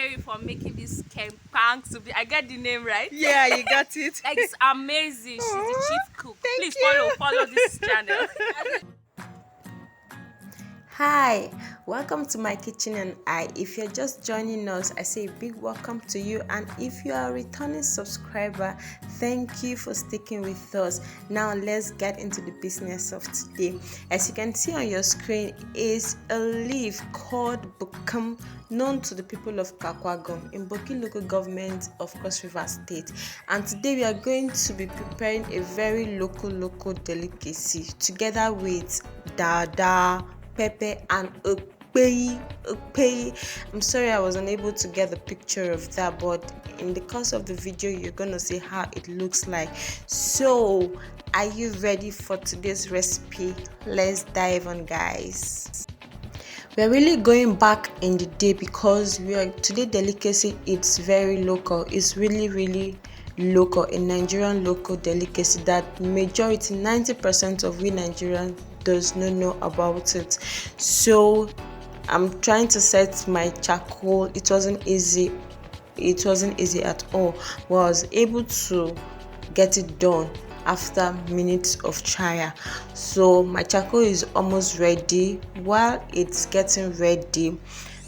Okpeyi for making this Kekpang to be. I get the name right. Yeah, you got it. Like it's amazing. She's the Aw, chief cook. thank Please follow you. this channel. Hi, welcome to my kitchen and I. If you're just joining us, I say a big welcome to you. And if you are a returning subscriber, thank you for sticking with us. Now let's get into the business of today. As you can see on your screen is a leaf called Bukem, known to the people of Kakwagom in Boki local government of Cross River State. And today we are going to be preparing a very local delicacy together with Dawadawa, pepper, and Okpeyi. I'm sorry I was unable to get the picture of that, but in the course of the video you're gonna see how it looks like. So are you ready for today's recipe? Let's dive on, guys. We're really going back in the day because today delicacy, it's very local. It's really local, a Nigerian local delicacy that majority 90% of we Nigerians does not know about it. So I'm trying to set my charcoal. It wasn't easy at all, but I was able to get it done after minutes of trial. So my charcoal is almost ready. While it's getting ready,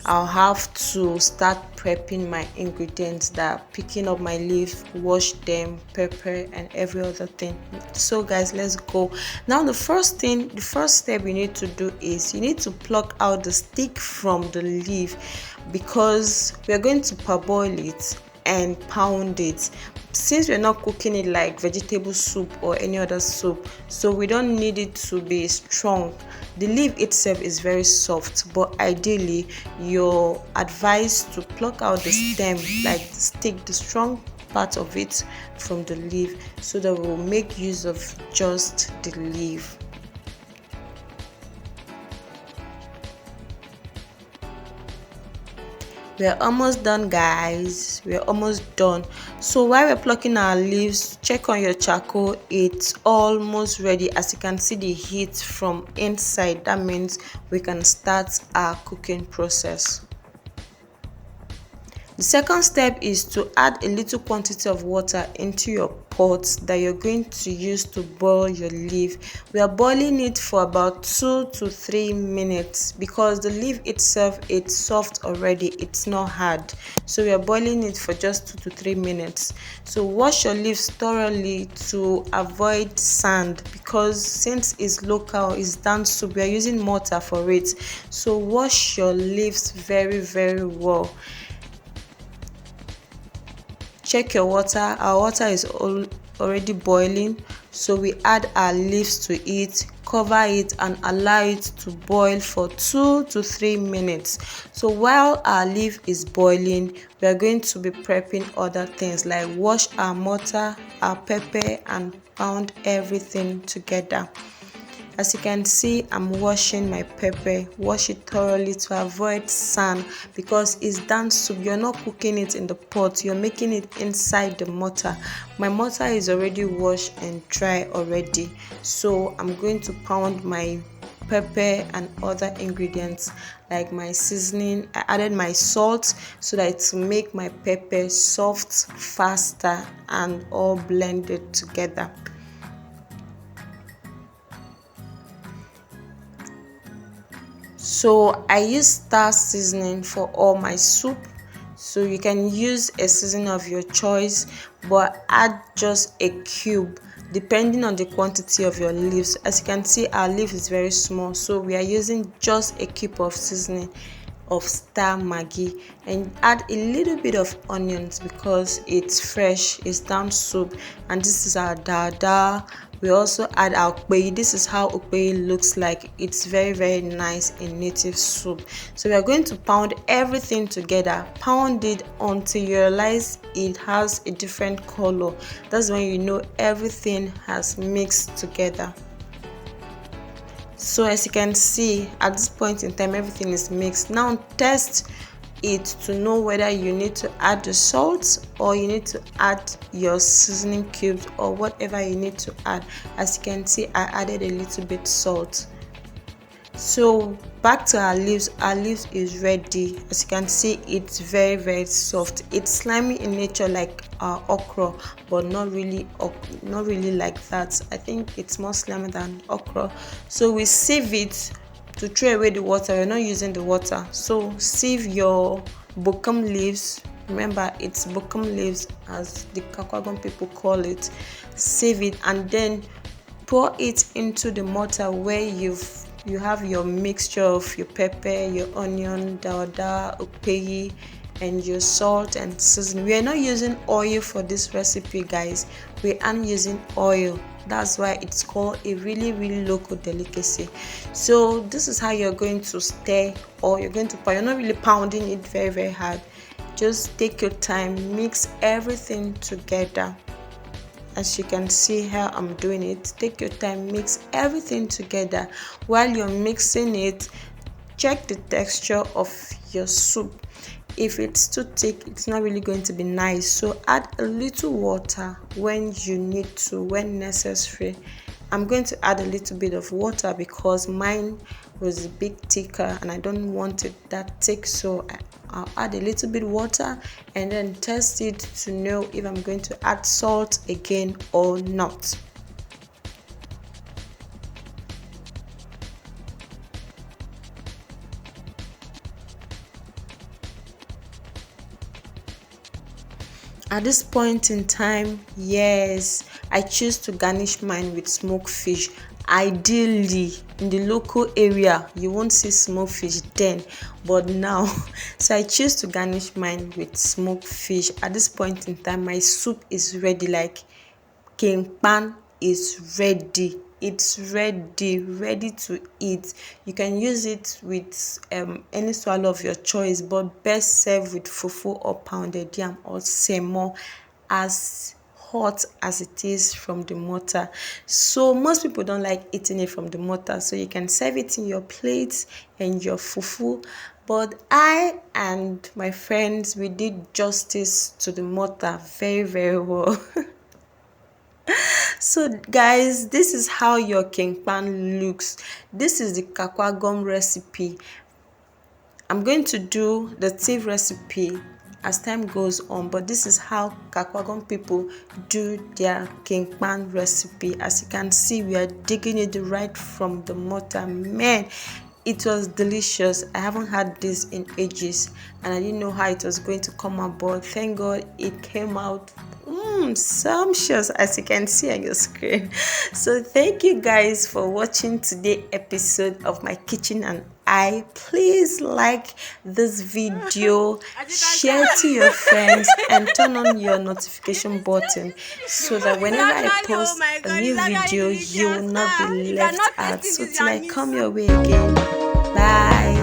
I'll have to start prepping my ingredients, that picking up my leaf, wash them, pepper, and every other thing. So guys, let's go. Now the first step you need to do is you need to pluck out the stick from the leaf, because we're going to parboil it and pound it. Since we're not cooking it like vegetable soup or any other soup, so we don't need it to be strong. The leaf itself is very soft, but ideally you're advised to pluck out the stem, like the stick, the strong part of it from the leaf, so that we'll make use of just the leaf. We're almost done, guys. We're almost done. So while we're plucking our leaves, check on your charcoal. It's almost ready. As you can see the heat from inside, that means we can start our cooking process. The second step is to add a little quantity of water into your pot that you're going to use to boil your leaf. We are boiling it for about 2 to 3 minutes because the leaf itself, it's soft already, it's not hard. So we are boiling it for just 2 to 3 minutes. So wash your leaves thoroughly to avoid sand, because since it's local, it's done soup, we are using mortar for it. So wash your leaves very well. Check your water. Our water is already boiling, so we add our leaves to it, cover it, and allow it to boil for 2 to 3 minutes. So while our leaf is boiling, we are going to be prepping other things like wash our mortar, our pepper, and pound everything together. As you can see, I'm washing my pepper. Wash it thoroughly to avoid sand, because it's done soup. You're not cooking it in the pot, you're making it inside the mortar. My mortar is already washed and dry already, so I'm going to pound my pepper and other ingredients like my seasoning. I added my salt so that it will make my pepper soft faster and all blended together. So I use star seasoning for all my soup. So you can use a seasoning of your choice, but add just a cube depending on the quantity of your leaves. As you can see, our leaf is very small, so we are using just a cube of seasoning of star maggi, and add a little bit of onions because it's fresh, it's down soup. And this is our Dawadawa. We also add our Okpeyi. This is how Okpeyi looks like. It's very nice in native soup. So we are going to pound everything together. Pound it until you realize it has a different color. That's when you know everything has mixed together. So as you can see, at this point in time, everything is mixed. Now test it to know whether you need to add the salt or you need to add your seasoning cubes or whatever you need to add. As you can see, I added a little bit salt. So back to our leaves. Our leaves is ready. As you can see, it's very very soft. It's slimy in nature like our okra, but not really like that. I think it's more slimy than okra. So we sieve it to throw away the water. We're not using the water. So sieve your Bukem leaves. Remember, it's Bukem leaves as the Kakwagom people call it. Sieve it and then pour it into the mortar where you have your mixture of your pepper, your onion, Dawadawa, Okpeyi, and your salt and seasoning. We are not using oil for this recipe, guys. We aren't using oil. That's why it's called a really really local delicacy. So this is how you're going to stir, or you're going to pound. You're not really pounding it very very hard. Just take your time, mix everything together. As you can see how I'm doing it, take your time, mix everything together. While you're mixing it, check the texture of your soup. If it's too thick, it's not really going to be nice, so add a little water when you need to, when necessary. I'm going to add a little bit of water because mine was a bit thicker and I don't want it that thick, so I'll add a little bit water and then test it to know if I'm going to add salt again or not. At this point in time, yes, I choose to garnish mine with smoked fish. Ideally, in the local area, you won't see smoked fish then, but now, so I choose to garnish mine with smoked fish. At this point in time, my soup is ready. Like Kekpang is ready. It's ready to eat. You can use it with any swallow of your choice, but best serve with fufu or pounded yam or semo, as hot as it is from the mortar. So most people don't like eating it from the mortar, so you can serve it in your plates and your fufu. But I and my friends, we did justice to the mortar very very well. So guys, this is how your Kekpang looks. This is the Kakwagom recipe. I'm going to do the tea recipe as time goes on, but this is how Kakwagom people do their Kekpang recipe. As you can see, we are digging it right from the mortar. Man, it was delicious. I haven't had this in ages and I didn't know how it was going to come out, but thank God it came out sumptuous, as you can see on your screen. So thank you guys for watching today's episode of my kitchen and I. Please like this video, share to your friends and turn on your notification button so that whenever I post a new video you will not be left out. So till I come your way again, bye.